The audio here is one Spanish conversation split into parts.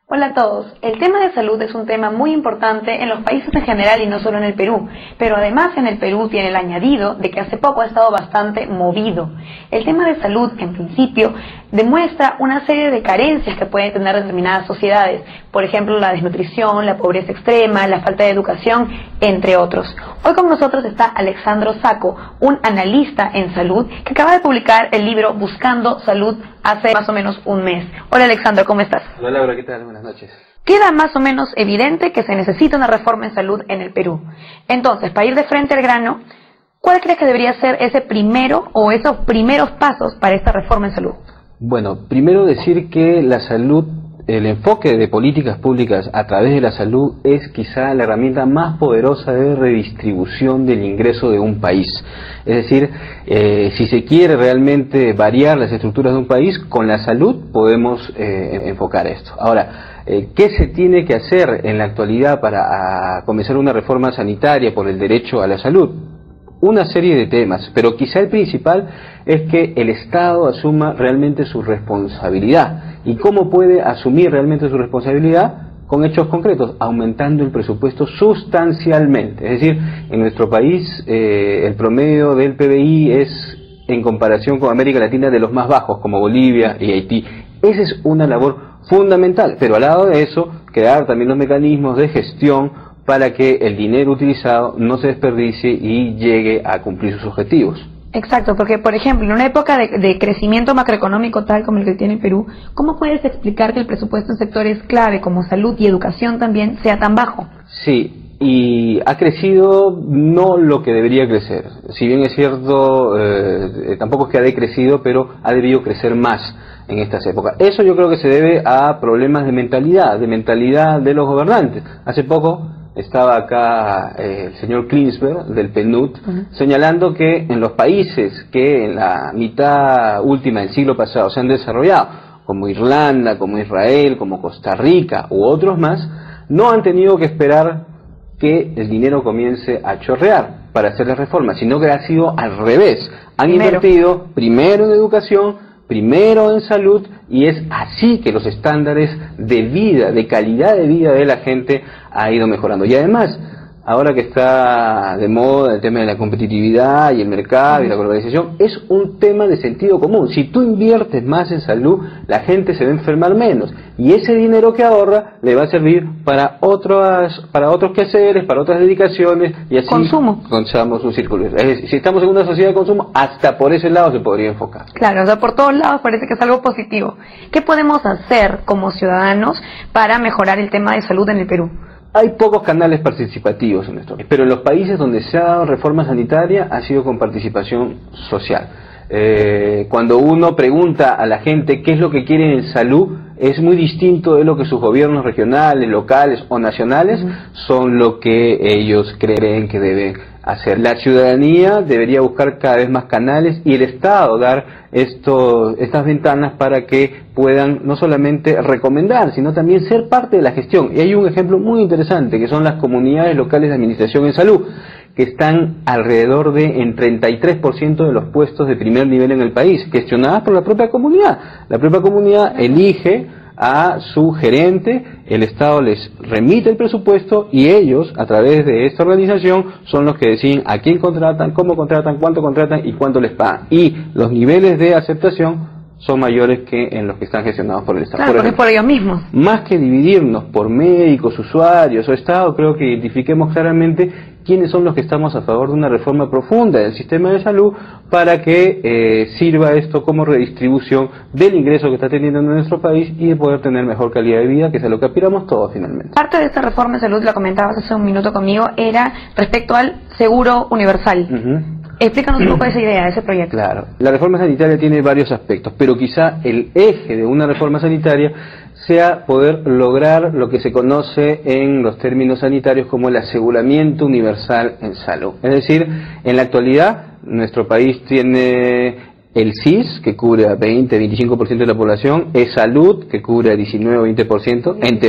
Hola a todos. El tema de salud es un tema muy importante en los países en general y no solo en el Perú, pero además en el Perú tiene el añadido de que hace poco ha estado bastante movido. El tema de salud, en principio, demuestra una serie de carencias que pueden tener determinadas sociedades, por ejemplo la desnutrición, la pobreza extrema, la falta de educación, entre otros. Hoy con nosotros está Alexandro Sacco, un analista en salud que acaba de publicar el libro Buscando Salud hace más o menos un mes. Hola Alexandro, ¿cómo estás? Hola Laura, ¿qué tal? Buenas noches. Queda más o menos evidente que se necesita una reforma en salud en el Perú. Entonces, para ir de frente al grano, ¿cuál crees que debería ser ese primero o esos primeros pasos para esta reforma en salud? Bueno, primero decir que la salud, el enfoque de políticas públicas a través de la salud es quizá la herramienta más poderosa de redistribución del ingreso de un país. Es decir, si se quiere realmente variar las estructuras de un país, con la salud podemos enfocar esto. Ahora, ¿qué se tiene que hacer en la actualidad para comenzar una reforma sanitaria por el derecho a la salud? Una serie de temas, pero quizá el principal es que el Estado asuma realmente su responsabilidad. ¿Y cómo puede asumir realmente su responsabilidad? Con hechos concretos, aumentando el presupuesto sustancialmente. Es decir, en nuestro país el promedio del PBI es, en comparación con América Latina, de los más bajos, como Bolivia y Haití. Esa es una labor fundamental, pero al lado de eso, crear también los mecanismos de gestión para que el dinero utilizado no se desperdicie y llegue a cumplir sus objetivos. Exacto, porque por ejemplo, en una época de crecimiento macroeconómico tal como el que tiene Perú, ¿cómo puedes explicar que el presupuesto en sectores clave como salud y educación también sea tan bajo? Sí, y ha crecido no lo que debería crecer. Si bien es cierto, tampoco es que ha decrecido, pero ha debido crecer más en estas épocas. Eso yo creo que se debe a problemas de mentalidad de los gobernantes. Hace poco estaba acá el señor Klinsberg del PNUD señalando que en los países que en la mitad última del siglo pasado se han desarrollado, como Irlanda, como Israel, como Costa Rica u otros más, no han tenido que esperar que el dinero comience a chorrear para hacer las reformas, sino que ha sido al revés. Han invertido primero en educación, primero en salud, y es así que los estándares de vida, de calidad de vida de la gente ha ido mejorando. Y además, ahora que está de moda el tema de la competitividad y el mercado y la globalización, es un tema de sentido común. Si tú inviertes más en salud, la gente se va a enfermar menos, y ese dinero que ahorra le va a servir para otros quehaceres, para otras dedicaciones, y así comenzamos un círculo. Es decir, si estamos en una sociedad de consumo, hasta por ese lado se podría enfocar. Claro, o sea, por todos lados parece que es algo positivo. ¿Qué podemos hacer como ciudadanos para mejorar el tema de salud en el Perú? Hay pocos canales participativos en nuestro país, pero en los países donde se ha dado reforma sanitaria ha sido con participación social. Cuando uno pregunta a la gente qué es lo que quieren en salud, es muy distinto de lo que sus gobiernos regionales, locales o nacionales son lo que ellos creen que deben hacer. La ciudadanía debería buscar cada vez más canales y el Estado dar estas ventanas para que puedan no solamente recomendar, sino también ser parte de la gestión. Y hay un ejemplo muy interesante, que son las comunidades locales de administración en salud, que están alrededor de en 33% de los puestos de primer nivel en el país, gestionadas por la propia comunidad. La propia comunidad elige a su gerente, el Estado les remite el presupuesto y ellos, a través de esta organización, son los que deciden a quién contratan, cómo contratan, cuánto contratan y cuánto les pagan. Y los niveles de aceptación son mayores que en los que están gestionados por el Estado. Claro, porque es por ellos mismos. Más que dividirnos por médicos, usuarios o Estado, creo que identifiquemos claramente quiénes son los que estamos a favor de una reforma profunda del sistema de salud para que sirva esto como redistribución del ingreso que está teniendo en nuestro país y de poder tener mejor calidad de vida, que es a lo que aspiramos todos finalmente. Parte de esta reforma de salud, la comentabas hace un minuto conmigo, era respecto al seguro universal. Explícanos un poco esa idea, ese proyecto. Claro, la reforma sanitaria tiene varios aspectos, pero quizá el eje de una reforma sanitaria sea poder lograr lo que se conoce en los términos sanitarios como el aseguramiento universal en salud. Es decir, en la actualidad nuestro país tiene el SIS, que cubre a 20-25% de la población, salud, que cubre a 19-20%, en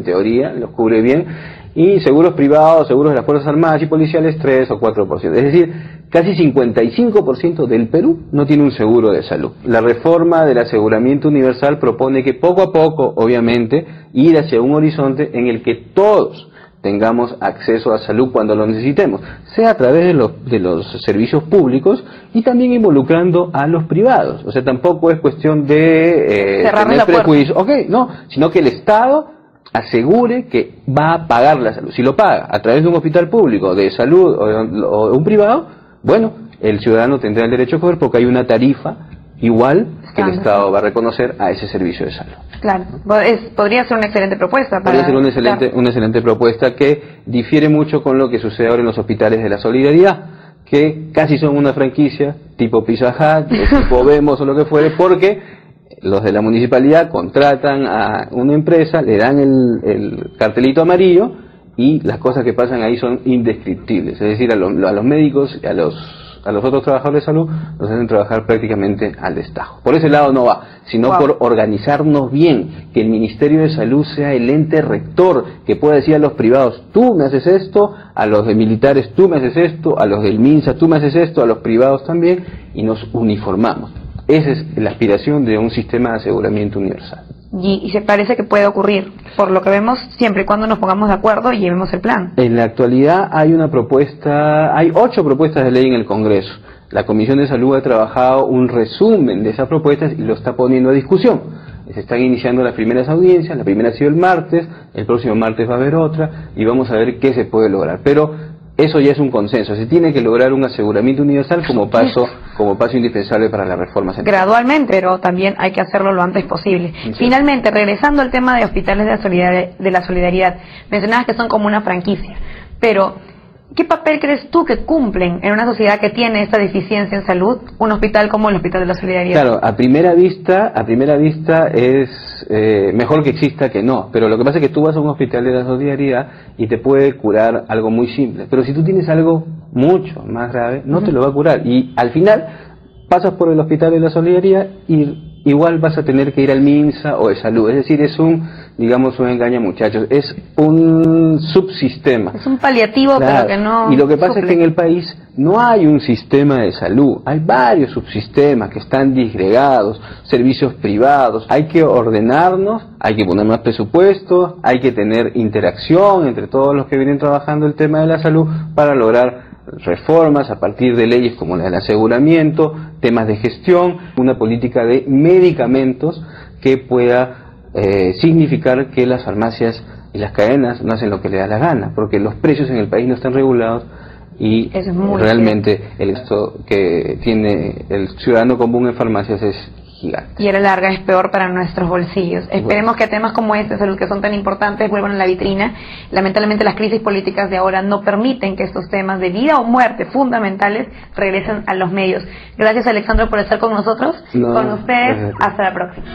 teoría, los cubre bien, y seguros privados, seguros de las Fuerzas Armadas y policiales, 3 o 4%. Es decir, casi 55% del Perú no tiene un seguro de salud. La reforma del aseguramiento universal propone que poco a poco, obviamente, ir hacia un horizonte en el que todos tengamos acceso a salud cuando lo necesitemos, sea a través de los servicios públicos y también involucrando a los privados. O sea, tampoco es cuestión de tener prejuicios, no, sino que el Estado asegure que va a pagar la salud. Si lo paga a través de un hospital público de salud o de un privado, bueno, el ciudadano tendrá el derecho a coger porque hay una tarifa igual que el Estado va a reconocer a ese servicio de salud. Claro, podría ser una excelente propuesta. Podría ser una excelente propuesta que difiere mucho con lo que sucede ahora en los hospitales de la solidaridad, que casi son una franquicia tipo Pizza Hut, tipo Vemos o lo que fuere, porque los de la municipalidad contratan a una empresa, le dan el cartelito amarillo y las cosas que pasan ahí son indescriptibles. Es decir, a los médicos y a los otros trabajadores de salud los hacen trabajar prácticamente al destajo. Por ese lado no va, sino por organizarnos bien, que el Ministerio de Salud sea el ente rector, que pueda decir a los privados, tú me haces esto, a los de militares tú me haces esto, a los del MINSA tú me haces esto, a los privados también, y nos uniformamos. Esa es la aspiración de un sistema de aseguramiento universal. Y se parece que puede ocurrir, por lo que vemos, siempre y cuando nos pongamos de acuerdo y llevemos el plan. En la actualidad hay 8 propuestas de ley en el Congreso. La Comisión de Salud ha trabajado un resumen de esas propuestas y lo está poniendo a discusión. Se están iniciando las primeras audiencias, la primera ha sido el martes, el próximo martes va a haber otra y vamos a ver qué se puede lograr. Pero eso ya es un consenso, se tiene que lograr un aseguramiento universal como paso indispensable para la reforma central. Gradualmente, pero también hay que hacerlo lo antes posible. Sí. Finalmente, regresando al tema de hospitales de la solidaridad, mencionabas que son como una franquicia, pero ¿qué papel crees tú que cumplen en una sociedad que tiene esta deficiencia en salud un hospital como el Hospital de la Solidaridad? Claro, a primera vista es mejor que exista que no, pero lo que pasa es que tú vas a un hospital de la solidaridad y te puede curar algo muy simple, pero si tú tienes algo mucho más grave, no te lo va a curar, y al final pasas por el hospital de la solidaridad y igual vas a tener que ir al MINSA o de salud, es decir, es un engaño, muchachos, es un subsistema. Es un paliativo, claro, pero que no. Y lo que pasa es que en el país no hay un sistema de salud, hay varios subsistemas que están disgregados, servicios privados, hay que ordenarnos, hay que poner más presupuesto, hay que tener interacción entre todos los que vienen trabajando el tema de la salud para lograr reformas a partir de leyes como la del aseguramiento, temas de gestión, una política de medicamentos que pueda significar que las farmacias y las cadenas no hacen lo que les da la gana, porque los precios en el país no están regulados y realmente el gasto que tiene el ciudadano común en farmacias es gigante. Y a la larga es peor para nuestros bolsillos. Esperemos que temas como este, salud, que son tan importantes, vuelvan a la vitrina. Lamentablemente las crisis políticas de ahora no permiten que estos temas de vida o muerte fundamentales regresen a los medios. Gracias, Alexandro, por estar con nosotros. Con ustedes, hasta la próxima.